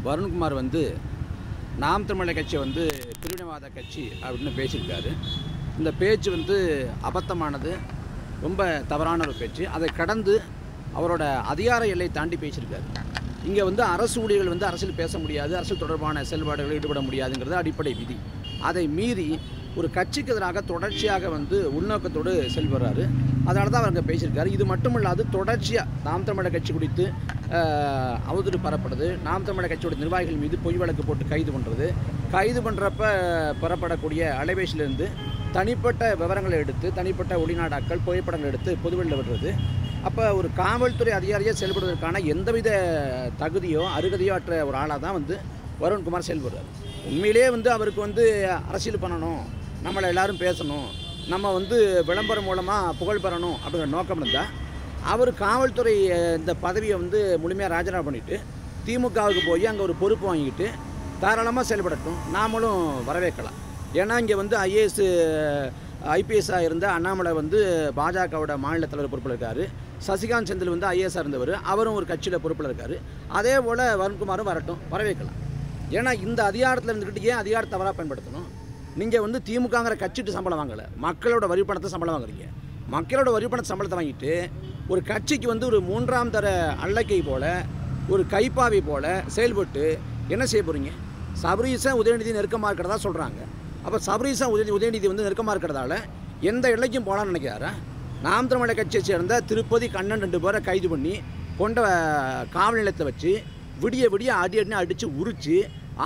வருண்குமார் வந்து நாம் தமிழர் கட்சி வந்து பிரிவினைவாத கட்சி அப்படின்னு பேசியிருக்காரு. இந்த பேச்சு வந்து அபத்தமானது, ரொம்ப தவறான ஒரு பேச்சு. அதை கடந்து அவரோட அதிகார எல்லை தாண்டி பேசியிருக்காரு. இங்கே வந்து அரசு ஊழியர்கள் வந்து அரசியல் பேச முடியாது, அரசியல் தொடர்பான செயல்பாடுகளில் ஈடுபட முடியாதுங்கிறது அடிப்படை விதி. அதை மீறி ஒரு கட்சிக்கு எதிராக தொடர்ச்சியாக வந்து உள்நோக்கத்தோடு செயல்படுறாரு. அதனால தான் அவங்க பேசியிருக்காரு. இது மட்டுமில்லாது தொடர்ச்சியாக நாம் தமிழர் கட்சி குறித்து அவதூறு பரப்படுது, நாம் தமிழர் கட்சியோட நிர்வாகிகள் மீது பொய் வழக்கு போட்டு கைது பண்ணுறப்ப பெறப்படக்கூடிய அலைபேசியிலேருந்து தனிப்பட்ட விவரங்களை எடுத்து, தனிப்பட்ட ஒளிநாடாக்கள் புகைப்படங்கள் எடுத்து பொதுவெளியில் விடுறது. அப்போ ஒரு காவல்துறை அதிகாரியாக செயல்படுவதற்கான எந்தவித தகுதியோ அருகதையோ அற்ற ஒரு ஆளாக தான் வந்து வருண்குமார் செயல்படுறார். உண்மையிலே வந்து அவருக்கு வந்து அரசியல் பண்ணணும், நம்மளை எல்லோரும் பேசணும், நம்ம வந்து விளம்பரம் மூலமாக புகழ் பெறணும் அப்படிங்கிற நோக்கம் இருந்தால் அவர் காவல்துறை இந்த பதவியை வந்து முழுமையாக ராஜினாமா பண்ணிவிட்டு திமுகவுக்கு போய் அங்கே ஒரு பொறுப்பு வாங்கிக்கிட்டு தாராளமாக செயல்படட்டும், நாமளும் வரவேற்கலாம். ஏன்னா இங்கே வந்து ஐபிஎஸ்ஸாக இருந்த அண்ணாமலை வந்து பாஜகவோட மாநில தலைவர் பொறுப்பில் இருக்கார். சசிகாந்த் செந்தில் வந்து ஐஏஎஸ்ஸாக இருந்தவர், அவரும் ஒரு கட்சியில் பொறுப்பில் இருக்கார். அதே போல் வருண்குமாரும் வரட்டும், வரவேற்கலாம். ஏன்னா இந்த அதிகாரத்தில் இருந்துக்கிட்டு ஏன் அதிகாரத்தை தவறாக பயன்படுத்தணும்? நீங்கள் வந்து திமுகங்கிற கட்சிட்டு சம்பளம் வாங்கலை, மக்களோட வரி பணத்தை சம்பளம் வாங்குறீங்க. மக்களோட வரி பணத்தை சம்பளத்தை வாங்கிட்டு ஒரு கட்சிக்கு வந்து ஒரு மூன்றாம் தர அல்லக்கை போல், ஒரு கைப்பாவை போல் செயல்பட்டு என்ன செய்ய போகிறீங்க? சபரீசன் உதயநிதி நெருக்கமாக இருக்கிறதா சொல்கிறாங்க. அப்போ சபரீசன் உதயநிதி வந்து நெருக்கமாக இருக்கிறதால எந்த எல்லைக்கும் போகலான்னு நினைக்கிறாரா? நாம் தமிழர் கட்சியை சேர்ந்த திருப்பதி கண்ணன் 2 பேரை கைது பண்ணி கொண்ட காவல் நிலையத்தில் வச்சு விடிய அடித்து உரித்து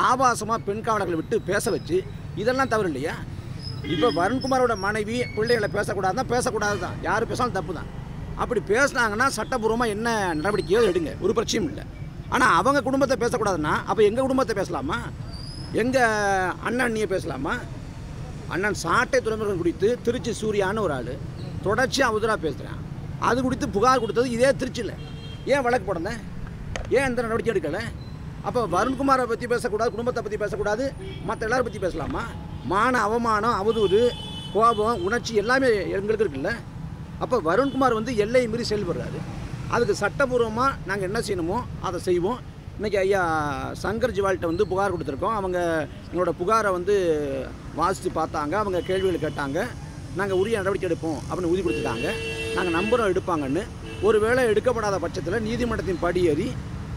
ஆபாசமாக பெண் காவலர்களை விட்டு பேச வச்சு, இதெல்லாம் தவறு இல்லையா? இப்போ வருண்குமாரோட மனைவி பிள்ளைகளை பேசக்கூடாது தான், யார் பேசாலும் தப்பு தான். அப்படி பேசுனாங்கன்னா சட்டப்பூர்வமாக என்ன நடவடிக்கையோ எடுங்க, ஒரு பிரச்சனையும் இல்லை. ஆனால் அவங்க குடும்பத்தை பேசக்கூடாதுன்னா அப்போ எங்கள் குடும்பத்தை பேசலாமா? எங்கள் அண்ணனியை பேசலாமா? அண்ணன் சாட்டை துறைமுகம் குறித்து திருச்சி சூர்யான்னு ஒரு ஆள் தொடர்ச்சியாக அவதூறாக பேசுகிறேன். அது குறித்து புகார் கொடுத்தது இதே திருச்சியில். ஏன் வழக்கு போடுறேன்? ஏன் எந்த நடவடிக்கை எடுக்கலை? அப்போ வருண்குமாரை பற்றி பேசக்கூடாது, குடும்பத்தை பற்றி பேசக்கூடாது, மற்ற எல்லாரும் பற்றி பேசலாமா? மான அவமானம், அவதூறு, கோபம், உணர்ச்சி எல்லாமே எங்களுக்கு இருக்குல்ல. அப்போ வருண்குமார் வந்து எல்லையை மீறி செயல்படுறாரு. அதுக்கு சட்டபூர்வமாக நாங்கள் என்ன செய்யணுமோ அதை செய்வோம். இன்றைக்கி ஐயா சங்கர் ஜிவால்கிட்ட வந்து புகார் கொடுத்துருக்கோம். அவங்க எங்களோட புகாரை வந்து வாசித்து பார்த்தாங்க, அவங்க கேள்விகள் கேட்டாங்க. நாங்கள் உரிய நடவடிக்கை எடுப்போம் அப்படின்னு உறுதி கொடுத்துட்டாங்க. நாங்கள் நம்புகிறோம் எடுப்பாங்கன்னு. ஒருவேளை எடுக்கப்படாத பட்சத்தில் நீதிமன்றத்தின் படியேறி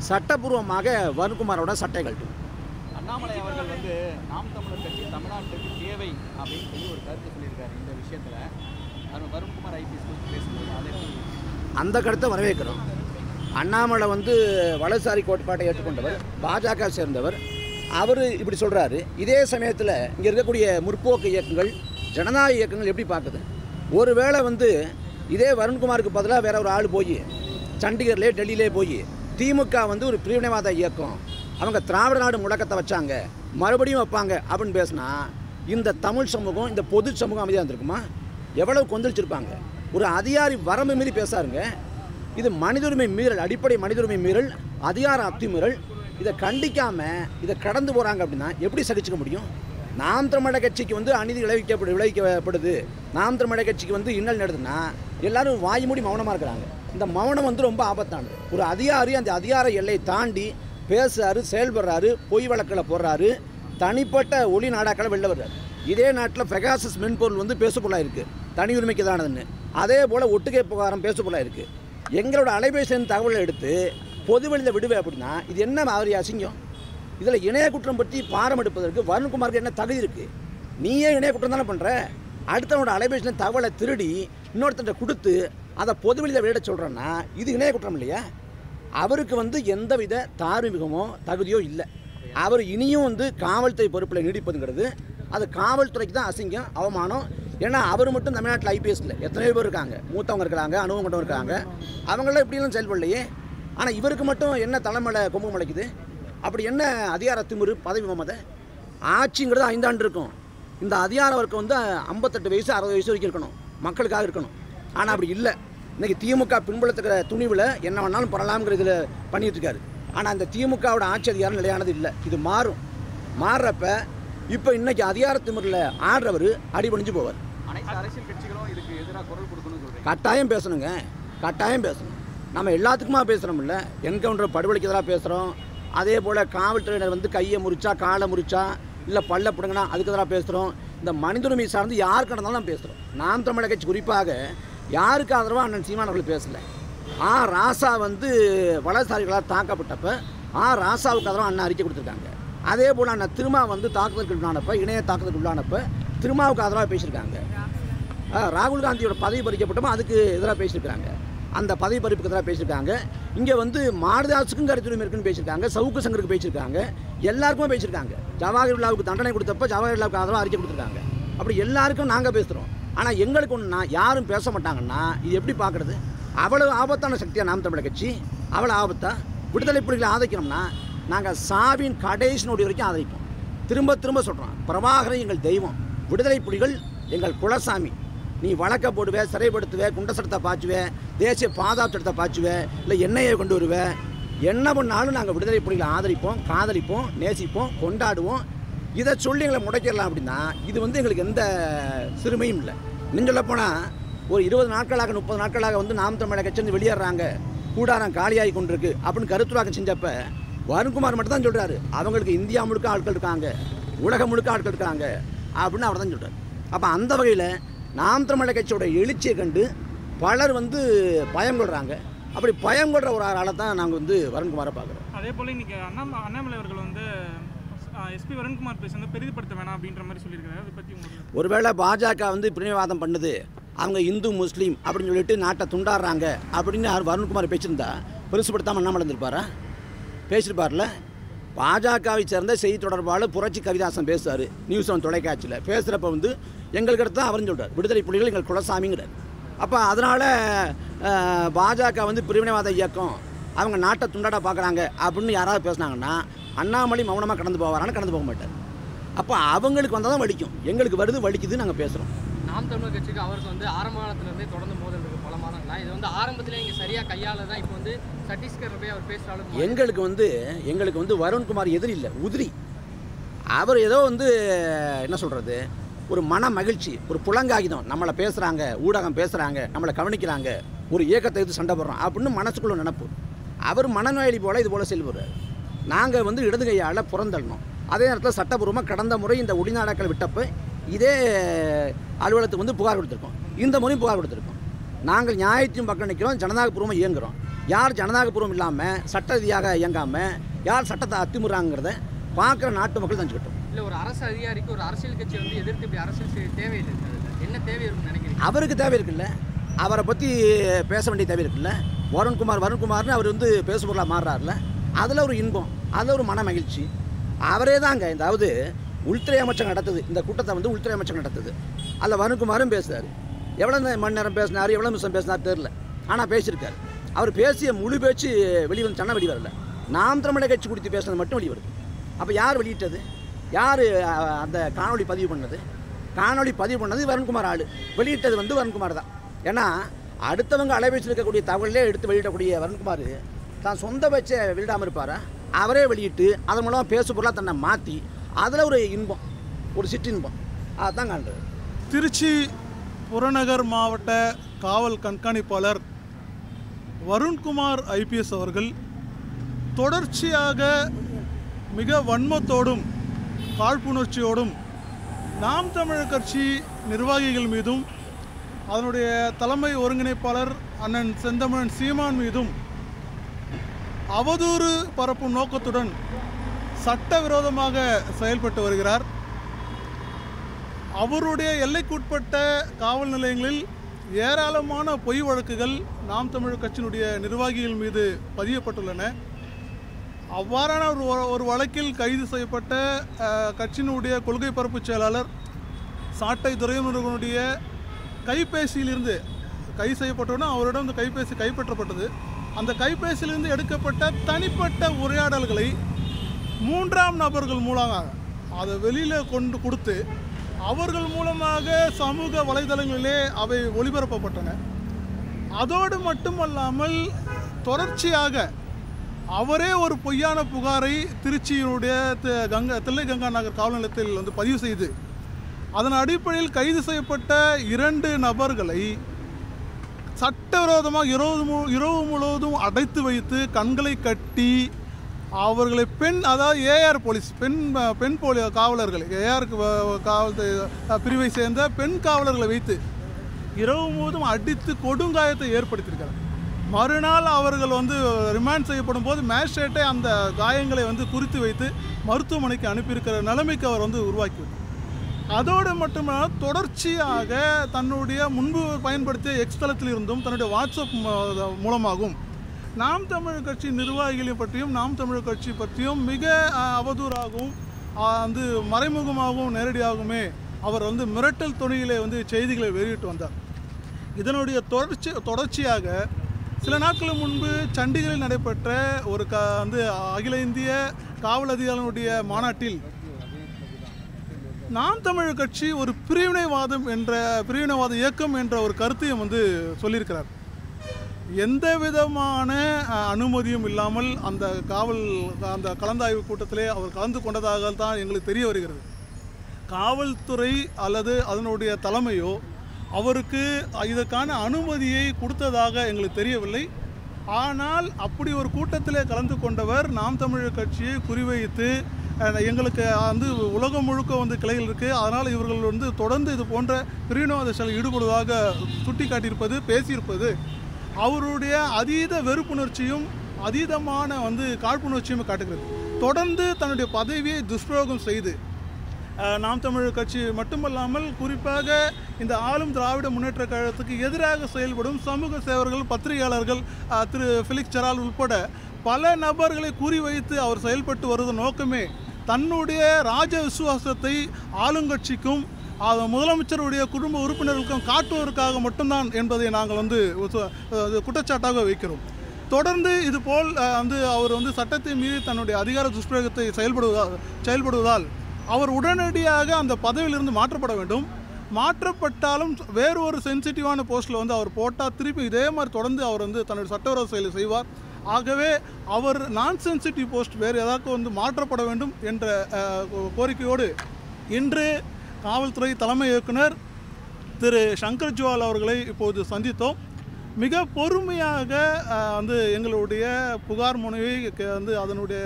சட்டப்பூர்வமாக வருண்குமாரோட சட்டை கழட்டும். அண்ணாமலை அவர்கள் வந்து நாம் தமிழர் கட்சி தமிழ்நாட்டுக்கு தேவை அப்படின்னு சொல்லி ஒரு கருத்து சொல்லியிருக்காரு. இந்த விஷயத்தில் வருண்குமார் ஐபிஎஸ் குறித்து பேசும்போது அதை அந்த கருத்தை வரவேற்கிறோம். அண்ணாமலை வந்து வலதுசாரி கோட்பாட்டை ஏற்றுக்கொண்டவர், பாஜக சேர்ந்தவர். அவர் இப்படி சொல்கிறாரு. இதே சமயத்தில் இங்கே இருக்கக்கூடிய முற்போக்கு இயக்கங்கள், ஜனநாயக இயக்கங்கள் எப்படி பார்க்குது? ஒருவேளை வந்து இதே வருண்குமாருக்கு பதிலாக வேற ஒரு ஆள் போய் சண்டிகர்லே டெல்லியிலே போய் திமுக வந்து ஒரு பிரிவினைவாத இயக்கம், அவங்க திராவிட நாடு முழக்கத்தை வச்சாங்க, மறுபடியும் வைப்பாங்க அப்படின்னு பேசினா இந்த தமிழ் சமூகம், இந்த பொது சமூகம் அமைதியாக இருந்திருக்குமா? எவ்வளவு கொந்தளிச்சிருப்பாங்க. ஒரு அதிகாரி வரம்பு மீறி பேசாருங்க. இது மனித உரிமை மீறல், அடிப்படை மனித உரிமை மீறல், அதிகார அத்துமீறல். இதை கண்டிக்காமல் இதை கடந்து போகிறாங்க அப்படின்னா எப்படி சகிச்சுக்க முடியும்? நாம் தமிழர் கட்சிக்கு வந்து அநீதி விளைவிக்கப்படுது, நாம் தமிழர் கட்சிக்கு வந்து இன்னல் நடக்குதுன்னா எல்லாரும் வாய் மூடி மௌனமாக இருக்கிறாங்க. இந்த மௌனம் வந்து ரொம்ப ஆபத்தானது. ஒரு அதிகாரி அந்த அதிகார எல்லையை தாண்டி பேசுறாரு, செயல்படுறாரு, பொய் வழக்கில் போடுறாரு, தனிப்பட்ட ஒளி நாடாக்களை வெளில வர்றாரு. இதே நாட்டில் பெகாசஸ் மென்பொருள் வந்து பேசுபொருளாக இருக்குது, தனி உரிமைக்கு தானதுன்னு. அதே போல் ஒட்டுக்கை புகாரம் பேசுபொருளாக இருக்குது. எங்களோட அலைபேசியின் தகவலை எடுத்து பொதுவெளியில் விடுவேன் அப்படின்னா இது என்ன மாதிரி அசிங்கம்? இதில் இணைய குற்றம் பற்றி பாரம் எடுப்பதற்கு வருண்குமாருக்கு என்ன தகுதி இருக்குது? நீயே இணைய குற்றம் தானே பண்ணுற. அடுத்தவனோட அலைபேசியின் தகவலை திருடி இன்னொருத்தட்ட கொடுத்து அதை பொதுவெளியில் வெளியிட சொல்கிறேன்னா இது இணைய குற்றம் இல்லையா? அவருக்கு வந்து எந்தவித தார்மீகமோ தகுதியோ இல்லை. அவர் இனியும் வந்து காவல்துறை பொறுப்பில் நீடிப்பதுங்கிறது அது காவல்துறைக்கு தான் அசிங்கம், அவமானம். ஏன்னா அவர் மட்டும் தமிழ்நாட்டில் ஐபிஎஸ்ல எத்தனையோ பேர் இருக்காங்க, மூத்தவங்க இருக்கிறாங்க, அனுபவம் கொண்டவங்க இருக்காங்க, அவங்களாம் இப்படிலாம் செயல்படலையே. ஆனால் இவருக்கு மட்டும் என்ன தலைமையில் கொம்பு முளைக்குது? அப்படி என்ன அதிகார திமிரு, பதவி மமதை? ஆட்சிங்கிறது 5 ஆண்டு இருக்கும். இந்த அதிகார வர்க்கம் வந்து 58 வயசு 60 வயசு வரைக்கும் இருக்கணும், மக்களுக்காக இருக்கணும். ஆனால் அப்படி இல்லை. இன்றைக்கி திமுக பின்புலத்துக்கிற துணிவில் என்ன வேணாலும் பண்ணலாம்ங்கிற இதில் பண்ணிகிட்டு இருக்காரு. ஆனால் அந்த திமுகவோட ஆட்சி அதிகாரம் நிலையானது இல்லை. இது மாறுறப்ப இப்போ இன்றைக்கி அதிகார திமிரில் ஆடுறவர் அடிபணிஞ்சு போவார். அனைத்து அரசியல் கட்சிகளும் இதுக்கு எதிராக குரல் கொடுக்கணும்னு சொல்கிறேன். கட்டாயம் பேசணுங்க, கட்டாயம் பேசணும். நம்ம எல்லாத்துக்குமா பேசுகிறோம்ல. என்கவுண்டர் படுகொலைக்கு எதிராக பேசுகிறோம், அதே போல் காவல்துறையினர் வந்து கையை முறிச்சா காலை முறிச்சா இல்லை பல்ல பிடுங்கினா அதுக்கு எதிராக பேசுகிறோம். இந்த மனித உரிமை சார்ந்து யாருக்கு நடந்தாலும் பேசுகிறோம். நாம் தமிழர் கட்சி குறிப்பாக யாருக்கு ஆதரவாக அண்ணன் சீமான் அவர்கள் பேசலை. ராசா வந்து வலதுசாரிகளால் தாக்கப்பட்டப்ப ராசாவுக்கு ஆதரவாக அண்ணன் அறிக்கை கொடுத்துருக்காங்க. அதே போல் அண்ணன் திருமா வந்து தாக்குதலுக்கு உள்ளானப்போ, இணைய தாக்குதலுக்கு உள்ளானப்போ திருமாவுக்கு ஆதரவாக பேசியிருக்காங்க. ராகுல் காந்தியோட பதவி பறிக்கப்பட்டப்போ அதுக்கு எதிராக பேசியிருக்காங்க. அந்த பதவி பறிப்புக்கு எதிராக பேசியிருக்காங்க. இங்கே வந்து மாரிதாஸுக்கும் கருத்துரிமை இருக்குன்னு பேசியிருக்காங்க. சவுக்கு சங்கருக்கு பேசியிருக்காங்க. எல்லாருக்குமே பேசியிருக்காங்க. ஜவாஹர்லாவுக்கு தண்டனை கொடுத்தப்ப ஜவாஹர்லாவுக்கு ஆதரவாக அறிக்கை கொடுத்துருக்காங்க. அப்படி எல்லாருக்கும் நாங்கள் பேசுகிறோம். ஆனால் எங்களுக்கு ஒன்றுனா யாரும் பேச மாட்டாங்கன்னா இது எப்படி பார்க்குறது? அவ்வளோ ஆபத்தான சக்தியாக நாம் தமிழர் கட்சி அவ்வளோ ஆபத்தா? விடுதலை புலிகளை ஆதரிக்கணும்னா நாங்கள் சாவின் கடைசி நொடி வரைக்கும் ஆதரிப்போம். திரும்ப திரும்ப சொல்கிறோம், பிரபாகரன் எங்கள் தெய்வம், விடுதலை புலிகள் எங்கள் குலசாமி. நீ வழக்க போடுவே, சிறைப்படுத்துவே, குண்ட சட்டத்தை பாய்ச்சுவே, தேசிய பாதுகாப்பு சட்டத்தை பாய்ச்சுவே, இல்லை எண்ணெயை கொண்டு வருவேன், என்ன பண்ணாலும் நாங்கள் விடுதலை புலிகளை ஆதரிப்போம், காதலிப்போம், நேசிப்போம், கொண்டாடுவோம். இதை சொல்லி எங்களை முடக்கிடலாம் அப்படின்னா இது வந்து எங்களுக்கு எந்த சிறுமையும் இல்லை. இன்னும் சொல்லப்போனால் ஒரு 20 நாட்களாக 30 நாட்களாக வந்து நாம் தமிழர் கட்சி வந்து வெளியேறாங்க, கூடாரம் காலியாகி கொண்டிருக்கு அப்படின்னு கருத்துராக்கம் செஞ்சப்போ வருண்குமார் மட்டும் தான் சொல்கிறாரு, அவங்களுக்கு இந்தியா முழுக்க ஆட்கள் இருக்காங்க, உலகம் முழுக்க ஆட்கள் இருக்காங்க அப்படின்னு அவர் தான் சொல்கிறார். அப்போ அந்த வகையில் நாம் தமிழர் கட்சியோட எழுச்சியை கண்டு பலர் வந்து பயம் கொள்கிறாங்க. அப்படி பயம் கொள்கிற ஒரு ஆளை தான் நாங்கள் வந்து வருண்குமாரை பார்க்குறோம். அதே போல் இன்றைக்கி அண்ணாமலை அவர்கள் வந்து எஸ்பி வருண்குமார் பேச வந்து பெரிதுபடுத்த வேணாம் அப்படின்ற மாதிரி சொல்லியிருக்காரு. அதை பற்றி உங்களுக்கு ஒருவேளை பாஜக வந்து பிரிவினைவாதம் பண்ணுது, அவங்க இந்து முஸ்லீம் அப்படின்னு சொல்லிட்டு நாட்டை துண்டாடுறாங்க அப்படின்னு வருண்குமார் பேசியிருந்தா பெருசுப்படுத்தாமல் அண்ணாமலை இருந்திருப்பாரா? பேசியிருப்பார்ல. பாஜகவை சேர்ந்த செய்தி தொடர்பாளர் புரட்சி கவிதாசன் பேசுவார் நியூஸ் 1 தொலைக்காட்சியில். பேசுகிறப்ப வந்து எங்களுக்கு அடுத்து தான் அவரும் சொல்கிறார், விடுதலை புலிகள் எங்கள் குலசாமிங்கிறார். அப்போ அதனால் பாஜக வந்து பிரிவினைவாத இயக்கம், அவங்க நாட்டை துண்டாட பார்க்குறாங்க அப்படின்னு யாராவது பேசுனாங்கன்னா அண்ணாமலை மௌனமாக கடந்து போவாரான்னு கடந்து போக மாட்டார். அப்போ அவங்களுக்கு வந்தால் தான் வலிக்கும், எங்களுக்கு வருது வலிக்குது நாங்கள் பேசுகிறோம். நாம் தமிழர் கட்சிக்கு அவருக்கு வந்து ஆரம்ப காலத்துலேருந்தே தொடர்ந்து மோதல் இருக்குது பல மாதங்களா. இது வந்து ஆரம்பத்தில் இங்கே சரியாக கையாள தான் இப்போ வந்து சத்தீஸ்கர் போய் அவர் பேசுகிற அளவுக்கு எங்களுக்கு வந்து வருண்குமார் எதிரி இல்லை, உதிரி. அவர் ஏதோ வந்து என்ன சொல்கிறது, ஒரு மன மகிழ்ச்சி, ஒரு புலங்காகிதம், நம்மளை பேசுகிறாங்க, ஊடகம் பேசுகிறாங்க, நம்மளை கவனிக்கிறாங்க, ஒரு இயக்கத்தை எடுத்து சண்டை போடுறோம் அப்படின்னு மனசுக்குள்ள நினப்பு. அவர் மனநோயாளி போல் இது போல் செல்வார். நாங்கள் வந்து இடது கையால் புறந்தள்ளணும். அதே நேரத்தில் சட்டப்பூர்வமாக கடந்த முறை இந்த ஒளிநாடாக்கள் விட்டப்போ இதே அலுவலகத்துக்கு வந்து புகார் கொடுத்துருக்கோம். இந்த முறையும் புகார் கொடுத்துருக்கோம். நாங்கள் நியாயத்தையும் பக்கம் நிற்கிறோம், ஜனநாயகபூர்வமாக இயங்குகிறோம். யார் ஜனநாயகபூர்வம் இல்லாமல் சட்ட ரீதியாக இயங்காமல் யார் சட்டத்தை அத்துமுறாங்கிறத பார்க்குற நாட்டு மக்கள் தெரிஞ்சுக்கிட்டோம். இல்லை ஒரு அரசு அதிகாரிக்கு ஒரு அரசியல் கட்சி வந்து எதிர்த்து இப்படி அரசியல் செய்ய தேவையில்லை. என்ன தேவை இருக்குன்னு நினைக்கிறீங்க? அவருக்கு தேவை இருக்குல்ல, அவரை பற்றி பேச வேண்டிய தேவை இருக்குல்ல. வருண்குமார்னு அவர் வந்து பேசுபொருளாக மாறுறாருல, அதில் ஒரு இன்பம், அதில் ஒரு மன மகிழ்ச்சி. அவரே தாங்க, அதாவது உள்துறை அமைச்சகம் நடத்துது இந்த கூட்டத்தை, வந்து உள்துறை அமைச்சகம் நடத்துது. அதில் வருண்குமாரும் பேசுகிறார். எவ்வளோ மணி நேரம் பேசினார், எவ்வளோ நிமிஷம் பேசினார் தெரில, ஆனால் பேசியிருக்காரு. அவர் பேசிய முழு பேச்சு வெளிவந்துச்சானா வெளி வரல. நாம் தமிழர் கட்சி குறித்து பேசுனது மட்டும் வெளி வருது. அப்போ யார் வெளியிட்டது, யார் அந்த காணொலி பதிவு பண்ணது? காணொலி பதிவு பண்ணது வருண்குமார் ஆள், வெளியிட்டது வந்து வருண்குமார் தான். ஏன்னா அடுத்தவங்க அலைபேசியில் இருக்கக்கூடிய தகவலே எடுத்து வெளியிடக்கூடிய வருண்குமார் தான் சொந்த பேச்சை வெளியிடாமல் இருப்பாரா? அவரே வெளியிட்டு அதன் மூலமாக பேசு பொருளாக தன்னை மாற்றி அதில் ஒரு இன்பம், ஒரு சிற்றின்பம், அதுதான் காண்றது. திருச்சி புறநகர் மாவட்ட காவல் கண்காணிப்பாளர் வருண்குமார் ஐபிஎஸ் அவர்கள் தொடர்ச்சியாக மிக வன்மத்தோடும் காழ்ப்புணர்ச்சியோடும் நாம் தமிழர் கட்சி நிர்வாகிகள் மீதும் அதனுடைய தலைமை ஒருங்கிணைப்பாளர் அண்ணன் செந்தமிழன் சீமான் மீதும் அவதூறு பரப்பும் நோக்கத்துடன் சட்டவிரோதமாக செயல்பட்டு வருகிறார். அவருடைய எல்லைக்குட்பட்ட காவல் நிலையங்களில் ஏராளமான பொய் வழக்குகள் நாம் தமிழர் கட்சியினுடைய நிர்வாகிகள் மீது பதியப்பட்டுள்ளன. அவ்வாறான ஒரு வழக்கில் கைது செய்யப்பட்ட கட்சியினுடைய கொள்கை பரப்பு செயலாளர் சாட்டை துரைமுருகனுடைய கைபேசியிலிருந்து கைது செய்யப்பட்டவுடன் அவரிடம் இந்த கைபேசி கைப்பற்றப்பட்டது. அந்த கைபேசியிலிருந்து எடுக்கப்பட்ட தனிப்பட்ட உரையாடல்களை 3ஆம் நபர்கள் மூலமாக அதை வெளியில் கொண்டு கொடுத்து அவர்கள் மூலமாக சமூக வலைதளங்களிலே அவை ஒளிபரப்பப்பட்டன. அதோடு மட்டுமல்லாமல் தொடர்ச்சியாக அவரே ஒரு பொய்யான புகாரை திருச்சியினுடைய தில்லை கங்கா நகர் காவல் நிலையத்தில் வந்து பதிவு செய்து அதன் அடிப்படையில் கைது செய்யப்பட்ட 2 நபர்களை சட்டவிரோதமாக இரவு முழுவதும் அடைத்து வைத்து கண்களை கட்டி அவர்களை அதாவது ஏஆர் போலீஸ் பெண் காவலர்கள் ஏஆருக்கு காவல் பிரிவை சேர்ந்த பெண் காவலர்களை வைத்து இரவு முழுவதும் அடித்து கொடுங்காயத்தை ஏற்படுத்தியிருக்கிறார். மறுநாள் அவர்கள் ரிமாண்ட் செய்யப்படும் போது மேஜிஸ்ட்ரேட்டை அந்த காயங்களை குறித்து வைத்து மருத்துவமனைக்கு அனுப்பியிருக்கிற நிலைமைக்கு அவர் உருவாக்கிவிட்டார். அதோடு மட்டுமல்ல, தொடர்ச்சியாக தன்னுடைய முன்பு பயன்படுத்திய எக்ஸ் தளத்தில் இருந்தும் தன்னுடைய வாட்ஸ்அப் மூலமாகவும் நாம் தமிழர் கட்சி நிர்வாகிகளை பற்றியும் நாம் தமிழர் கட்சி பற்றியும் மிக அவதூறாகவும் மறைமுகமாகவும் நேரடியாகவுமே அவர் மிரட்டல் துணையிலே செய்திகளை வெளியிட்டு வந்தார். இதனுடைய தொடர்ச்சியாக சில நாட்கள் முன்பு சண்டிகரில் நடைபெற்ற ஒரு அகில இந்திய காவல் அதிகாரிகளுடைய மாநாட்டில் நாம் தமிழர் கட்சி ஒரு பிரிவினைவாத இயக்கம் என்ற ஒரு கருத்தையும் சொல்லியிருக்கிறார். எந்த விதமான அனுமதியும் இல்லாமல் அந்த கலந்தாய்வு கூட்டத்திலே அவர் கலந்து கொண்டதாக தான் எங்களுக்கு தெரிய வருகிறது. காவல்துறை அல்லது அதனுடைய தலைமையோ அவருக்கு இதற்கான அனுமதியை கொடுத்ததாக எங்களுக்கு தெரியவில்லை. ஆனால் அப்படி ஒரு கூட்டத்திலே கலந்து கொண்டவர் நாம் தமிழர் கட்சியை குறிவைத்து எங்களுக்கு உலகம் முழுக்க கிளைகள் இருக்குது, அதனால் இவர்கள் தொடர்ந்து இது போன்ற பிரிவினைவாத செயலில் ஈடுபடுவதாக சுட்டி காட்டியிருப்பது, பேசியிருப்பது அவருடைய அதீத வெறுப்புணர்ச்சியும் அதீதமான காழ்ப்புணர்ச்சியும் காட்டுகிறது. தொடர்ந்து தன்னுடைய பதவியை துஷ்பிரயோகம் செய்து நாம் தமிழர் கட்சி மட்டுமல்லாமல் குறிப்பாக இந்த ஆளும் திராவிட முன்னேற்ற கழகத்துக்கு எதிராக செயல்படும் சமூக சேவர்கள், பத்திரிகையாளர்கள், திரு ஃபெலிக்ஸ் ஜெரால்ட் உட்பட பல நபர்களை குறிவைத்து அவர் செயல்பட்டு வருவதன் நோக்கமே தன்னுடைய ராஜ விசுவாசத்தை ஆளுங்கட்சிக்கும் முதலமைச்சருடைய குடும்ப உறுப்பினர்களுக்கும் காட்டுவதற்காக மட்டும்தான் என்பதை நாங்கள் குற்றச்சாட்டாக வைக்கிறோம். தொடர்ந்து இதுபோல் அவர் சட்டத்தை மீறி தன்னுடைய அதிகார துஷ்பிரயோகத்தை செயல்படுவதால் அவர் உடனடியாக அந்த பதவியிலிருந்து மாற்றப்பட வேண்டும். மாற்றப்பட்டாலும் வேறு ஒரு சென்சிட்டிவான போஸ்ட்டில் அவர் போட்டால் திருப்பி இதே மாதிரி தொடர்ந்து அவர் தன்னுடைய சட்டவிரோத செயலை செய்வார். ஆகவே அவர் நான் சென்சிட்டிவ் போஸ்ட் வேறு ஏதாவது மாற்றப்பட வேண்டும் என்ற கோரிக்கையோடு இன்று காவல்துறை தலைமை இயக்குனர் திரு சங்கர் ஜுவால் அவர்களை இப்போது சந்தித்தோம். மிக பொறுமையாக எங்களுடைய புகார் முனைவை அதனுடைய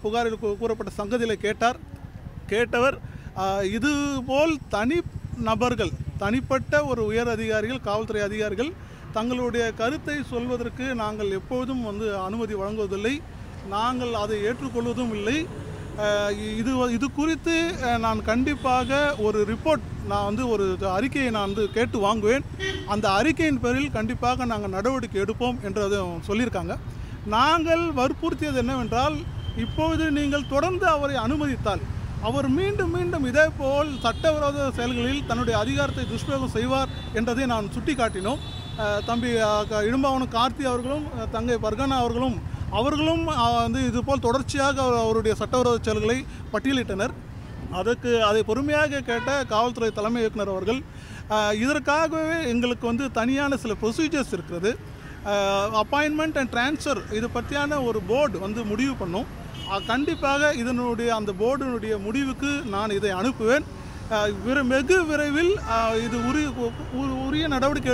புகாரில் கூறப்பட்ட சங்கதிகளை கேட்டவர் இதுபோல் தனி நபர்கள், தனிப்பட்ட ஒரு உயர் அதிகாரிகள், காவல்துறை அதிகாரிகள் தங்களுடைய கருத்தை சொல்வதற்கு நாங்கள் எப்போதும் அனுமதி வழங்குவதில்லை, நாங்கள் அதை ஏற்றுக்கொள்வதும் இல்லை. இது குறித்து நான் கண்டிப்பாக ஒரு ரிப்போர்ட், நான் ஒரு அறிக்கையை நான் கேட்டு வாங்குவேன். அந்த அறிக்கையின் பேரில் கண்டிப்பாக நாங்கள் நடவடிக்கை எடுப்போம் என்று சொல்லியிருக்காங்க. நாங்கள் வற்புறுத்தியது என்னவென்றால், இப்பொழுது நீங்கள் தொடர்ந்து அவரை அனுமதித்தால் அவர் மீண்டும் இதேபோல் சட்டவிரோத செயல்களில் தன்னுடைய அதிகாரத்தை துஷ்பிரயோகம் செய்வார் என்றதை நான் சுட்டி காட்டினோம். தம்பி இடும்பாவனம் கார்த்தி அவர்களும் தங்கை பர்கானா அவர்களும் இதுபோல் தொடர்ச்சியாக அவருடைய சட்டவிரோத செயல்களை பட்டியலிட்டனர். அதை பொறுமையாக கேட்ட காவல்துறை தலைமை இயக்குனர் அவர்கள் இதற்காகவே எங்களுக்கு தனியான சில ப்ரொசீஜர்ஸ் இருக்கிறது, அப்பாயின்மெண்ட் அண்ட் ட்ரான்ஸ்ஃபர் இது பற்றியான ஒரு போர்டு முடிவு பண்ணோம். கண்டிப்பாக அந்த போர்டினுடைய முடிவுக்கு நான் இதை அனுப்புவேன். வெகு விரைவில் இது உரிய நடவடிக்கை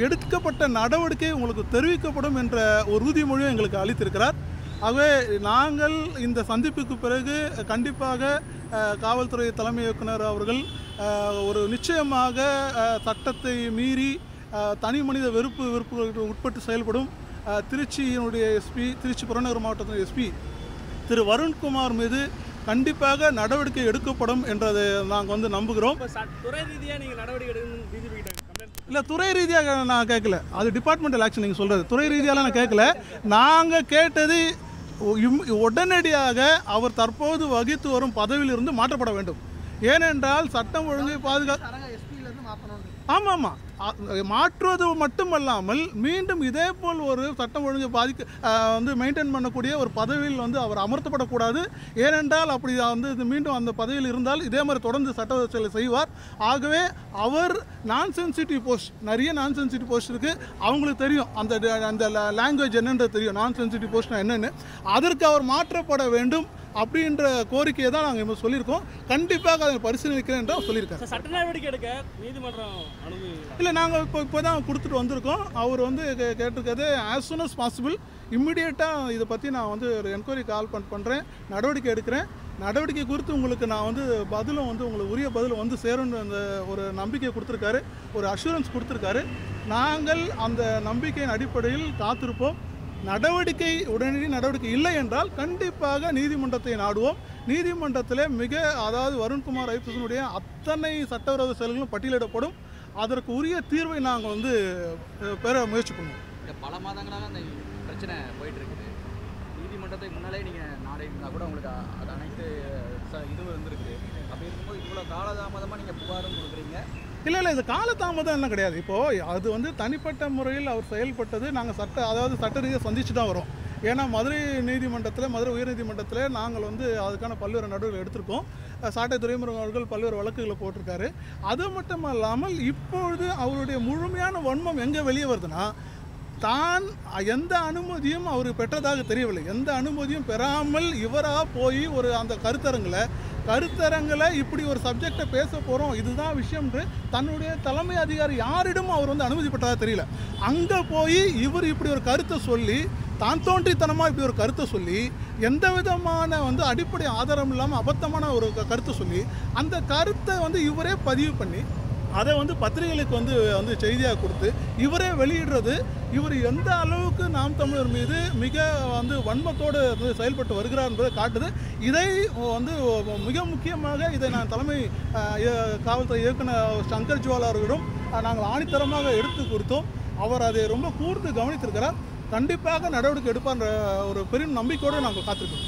எடுக்கப்பட்ட நடவடிக்கை உங்களுக்கு தெரிவிக்கப்படும் என்ற ஒரு உறுதிமொழியை எங்களுக்கு அளித்திருக்கிறார். ஆகவே நாங்கள் இந்த சந்திப்புக்கு பிறகு கண்டிப்பாக காவல்துறை தலைமை இயக்குனர் அவர்கள் ஒரு நிச்சயமாக சட்டத்தை மீறி தனி மனித வெறுப்புகளுக்கு உட்பட்டு செயல்படும் திருச்சியினுடைய எஸ்பி, திருச்சி புறநகர் மாவட்டத்தின் எஸ்பி திரு வருண்குமார் மீது கண்டிப்பாக நடவடிக்கை எடுக்கப்படும் என்றதை நாங்கள் நம்புகிறோம். துறை ரீதியாக நீங்கள் நடவடிக்கை இல்லை, துறை ரீதியாக நான் கேட்கல, அது டிபார்ட்மெண்டல் ஆக்ஷன் நீங்கள் சொல்கிறது. துறை ரீதியாலாம் நான் கேட்கல. நாங்கள் கேட்டது உடனடியாக அவர் தற்போது வகித்து வரும் பதவியிலிருந்து மாற்றப்பட வேண்டும். ஏனென்றால் சட்டம் ஒழுங்கை ஆமாம் மாற்றுவது மட்டுமல்லாமல் மீண்டும் இதே போல் ஒரு சட்டம் ஒழுங்கை மெயின்டைன் பண்ணக்கூடிய ஒரு பதவியில் அவர் அமர்த்தப்படக்கூடாது. ஏனென்றால் அப்படி மீண்டும் அந்த பதவியில் இருந்தால் இதே மாதிரி தொடர்ந்து சட்ட செயலை செய்வார். ஆகவே அவர் நான் சென்சிட்டிவ் போஸ்ட், நிறைய நான் சென்சிட்டிவ் போஸ்ட் இருக்குது, அவங்களுக்கு தெரியும் அந்த லாங்குவேஜ் என்னன்றது தெரியும், நான் சென்சிட்டிவ் போஸ்ட்னா என்னென்னு. அதற்கு அவர் மாற்றப்பட வேண்டும். அப்படின்ற கோரிக்கையை தான் நாங்கள் சொல்லியிருக்கோம். கண்டிப்பாக அதை பரிசீலிக்கிறேன் என்று சொல்லியிருக்காரு. சட்ட நடவடிக்கை எடுக்க நீதிமன்றம் அனுமதி இல்லை, நாங்கள் இப்போ தான் கொடுத்துட்டு வந்திருக்கோம். அவர் வந்து கேட்டிருக்கிறது ஆஸ் சூன் அஸ் பாசிபிள் இம்மிடியேட்டாக இதை பற்றி நான் வந்து ஒரு என்கொயரி கால் பண்ணுறேன், நடவடிக்கை எடுக்கிறேன். நடவடிக்கை குறித்து உங்களுக்கு நான் வந்து பதிலும் வந்து உங்களுக்கு உரிய பதில் வந்து சேரும்னு அந்த ஒரு நம்பிக்கை கொடுத்துருக்காரு, ஒரு அஷூரன்ஸ் கொடுத்துருக்காரு. நாங்கள் அந்த நம்பிக்கையின் அடிப்படையில் காத்திருப்போம். உடனடி நடவடிக்கை இல்லை என்றால் கண்டிப்பாக நீதிமன்றத்தை நாடுவோம். நீதிமன்றத்தில் அதாவது வருண்குமார் ஐபிஎஸ்னுடைய அத்தனை சட்டவிரோத செயல்களும் பட்டியலிடப்படும். அதற்கு உரிய தீர்வை நாங்கள் வந்து பெற முயற்சி பண்ணுவோம். பல மாதங்களாக அந்த பிரச்சனை போயிட்டு இருக்குது. நீதிமன்றத்தை முன்னாலே நீங்கள் நாடினா கூட உங்களுக்கு அது அனைத்து இதுவும் இருந்திருக்கு. அப்படி இருக்கும்போது இவ்வளோ காலதாமதமாக நீங்கள் புகாரும் கொடுக்குறீங்க. இல்லை, இது காலதாமதம் எல்லாம் கிடையாது. இப்போது அது வந்து தனிப்பட்ட முறையில் அவர் செயல்பட்டது நாங்கள் சட்ட ரீதியாக சந்திச்சு தான் வரோம். ஏன்னா மதுரை உயர்நீதிமன்றத்தில் நாங்கள் வந்து அதுக்கான பல்வேறு நடவடிக்கைகள் எடுத்திருக்கோம். சாட்டை துரைமுருகன் அவர்கள் பல்வேறு வழக்குகளை போட்டிருக்காரு. அது மட்டும் இல்லாமல் இப்பொழுது அவருடைய முழுமையான வன்மம் எங்கே வெளியே வருதுன்னா, தான் எந்த அனுமதியும் அவர் பெற்றதாக தெரியவில்லை. எந்த அனுமதியும் பெறாமல் இவராக போய் ஒரு அந்த கருத்தரங்கில் இப்படி ஒரு சப்ஜெக்டை பேச போகிறோம், இதுதான் விஷயம்ன்று தன்னுடைய தலைமை அதிகாரி யாரிடமும் அவர் வந்து அனுமதி பெற்றதாக தெரியல. அங்கே போய் இவர் இப்படி ஒரு கருத்தை சொல்லி, தான் தோன்றித்தனமாக இப்படி ஒரு கருத்தை சொல்லி, எந்த விதமான வந்து அடிப்படை ஆதாரம் இல்லாமல் அபத்தமான ஒரு கருத்தை சொல்லி, அந்த கருத்தை வந்து இவரே பதிவு பண்ணி அதை வந்து பத்திரிகைகளுக்கு வந்து செய்தியாக கொடுத்து இவரே வெளியிடுறது, இவர் எந்த அளவுக்கு நாம் தமிழர் மீது மிக வந்து வன்மத்தோடு செயல்பட்டு வருகிறார் என்பதை காட்டுது. இதை வந்து மிக முக்கியமாக இதை நான் தலைமை காவல்துறை இயக்குனர் சங்கர் ஜுவாலா அவர்களிடம் நாங்கள் ஆணித்தரமாக எடுத்து கொடுத்தோம். அவர் அதை ரொம்ப கூர்ந்து கவனித்திருக்கிறார். கண்டிப்பாக நடவடிக்கை எடுப்பார் ஒரு பெரும் நம்பிக்கையோடு நாங்கள் காத்திருக்கோம்.